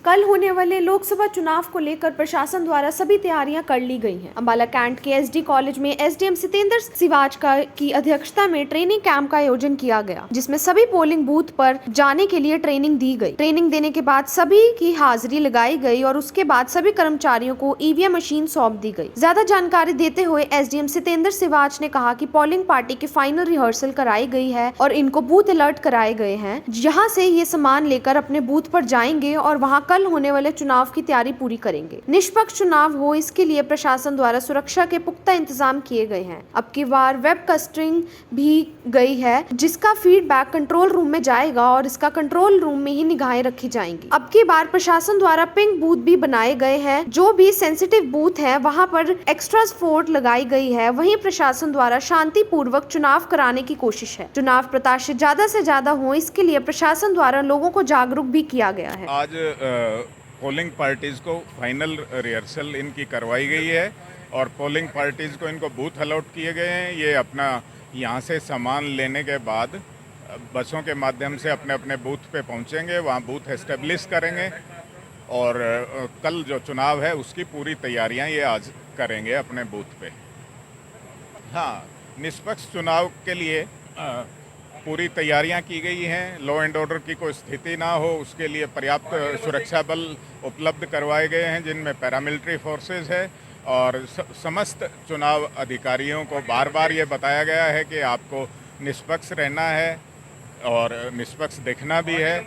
कल होने वाले लोकसभा चुनाव को लेकर प्रशासन द्वारा सभी तैयारियां कर ली गई हैं। अंबाला कैंट के एसडी कॉलेज में एसडीएम सितेंद्र सिवाच की अध्यक्षता में ट्रेनिंग कैंप का आयोजन किया गया, जिसमें सभी पोलिंग बूथ पर जाने के लिए ट्रेनिंग दी गई। ट्रेनिंग देने के बाद सभी की हाजिरी लगाई गई और उसके बाद सभी कर्मचारियों को ईवीएम मशीन सौंप दी गई। ज्यादा जानकारी देते हुए एसडीएम सितेंद्र सिवाच ने कहा कि पोलिंग पार्टी की फाइनल रिहर्सल कराई गई है और इनको बूथ अलर्ट कराए गए हैं, जहां से ये सामान लेकर अपने बूथ पर जाएंगे और वहां कल होने वाले चुनाव की तैयारी पूरी करेंगे। निष्पक्ष चुनाव हो, इसके लिए प्रशासन द्वारा सुरक्षा के पुख्ता इंतजाम किए गए हैं। अब की बार वेब कास्टिंग भी गई है, जिसका फीडबैक कंट्रोल रूम में जाएगा और इसका कंट्रोल रूम में ही निगाहें रखी जाएंगी। अब की बार प्रशासन द्वारा पिंक बूथ भी बनाए गए हैं। जो भी सेंसिटिव बूथ है वहां पर एक्स्ट्रा सपोर्ट लगाई गई है। वहीं प्रशासन द्वारा शांतिपूर्वक चुनाव कराने की कोशिश है। चुनाव प्रत्याशी ज्यादा से ज्यादा हो, इसके लिए प्रशासन द्वारा लोगों को जागरूक भी किया गया है। आज पोलिंग पार्टीज़ को फाइनल रिहर्सल इनकी करवाई गई है और पोलिंग पार्टीज़ को इनको बूथ अलॉट किए गए हैं। ये अपना यहाँ से सामान लेने के बाद बसों के माध्यम से अपने अपने बूथ पे पहुँचेंगे, वहाँ बूथ एस्टेब्लिश करेंगे और कल जो चुनाव है उसकी पूरी तैयारियाँ ये आज करेंगे अपने बूथ पे। हाँ, निष्पक्ष चुनाव के लिए पूरी तैयारियां की गई हैं। लॉ एंड ऑर्डर की कोई स्थिति ना हो, उसके लिए पर्याप्त सुरक्षा बल उपलब्ध करवाए गए हैं, जिनमें पैरामिलिट्री फोर्सेस है और समस्त चुनाव अधिकारियों को बार बार ये बताया गया है कि आपको निष्पक्ष रहना है और निष्पक्ष देखना भी है।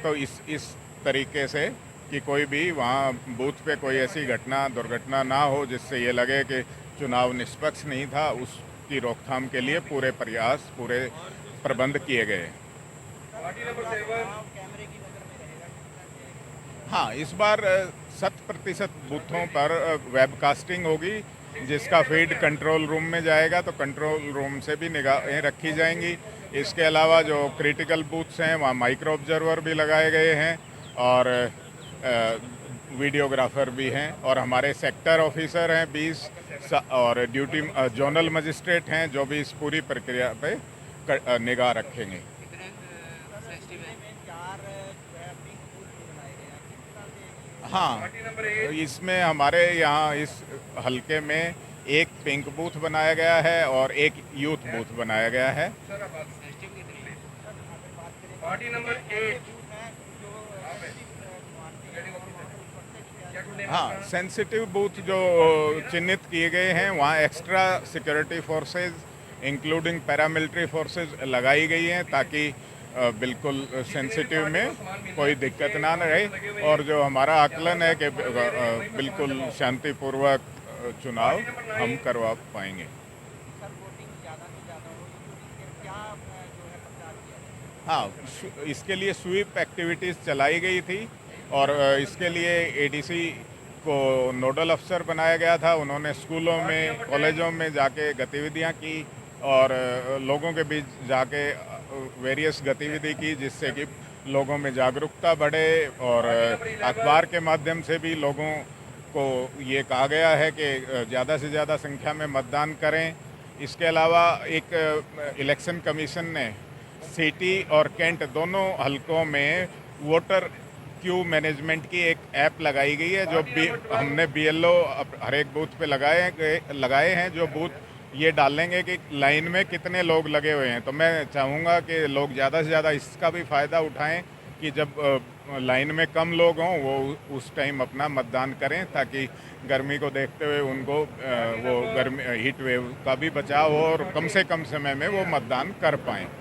तो इस तरीके से कि कोई भी वहाँ बूथ पे कोई ऐसी दुर्घटना ना हो जिससे ये लगे कि चुनाव निष्पक्ष नहीं था, उसकी रोकथाम के लिए पूरे प्रबंध किए गए। हाँ, इस बार 100% बूथों पर वेबकास्टिंग होगी, जिसका फीड कंट्रोल रूम में जाएगा, तो कंट्रोल रूम से भी निगाहें रखी जाएंगी। इसके अलावा जो क्रिटिकल बूथ्स हैं वहाँ माइक्रो ऑब्जर्वर भी लगाए गए हैं और वीडियोग्राफर भी हैं और हमारे सेक्टर ऑफिसर हैं 20 और ड्यूटी जोनल मजिस्ट्रेट हैं जो भी इस पूरी प्रक्रिया पे निगाह रखेंगे। हाँ, इसमें हमारे यहाँ इस हलके में एक पिंक बूथ बनाया गया है और एक यूथ बूथ बनाया गया है। हाँ, सेंसिटिव बूथ जो चिन्हित किए गए हैं वहाँ extra security forces including paramilitary forces लगाई गई हैं ताकि बिल्कुल सेंसिटिव में कोई दिक्कत ना रहे और जो हमारा आकलन है कि बिल्कुल शांतिपूर्वक चुनाव हम करवा पाएंगे। हाँ, इसके लिए स्वीप एक्टिविटीज़ चलाई गई थी और इसके लिए एडीसी को नोडल अफसर बनाया गया था। उन्होंने स्कूलों में, कॉलेजों में जाके गतिविधियां की और लोगों के बीच जाके वेरियस गतिविधि की, जिससे कि लोगों में जागरूकता बढ़े और अखबार के माध्यम से भी लोगों को ये कहा गया है कि ज़्यादा से ज़्यादा संख्या में मतदान करें। इसके अलावा एक इलेक्शन कमीशन ने सिटी और कैंट दोनों हलकों में वोटर क्यू मैनेजमेंट की एक ऐप लगाई गई है जो हमने बीएलओ हर एक बूथ पे लगाए हैं, जो बूथ ये डालेंगे कि लाइन में कितने लोग लगे हुए हैं। तो मैं चाहूँगा कि लोग ज़्यादा से ज़्यादा इसका भी फ़ायदा उठाएं कि जब लाइन में कम लोग हों वो उस टाइम अपना मतदान करें, ताकि गर्मी को देखते हुए उनको वो गर्मी हीट वेव का भी बचाव हो और कम से कम समय में वो मतदान कर पाएँ।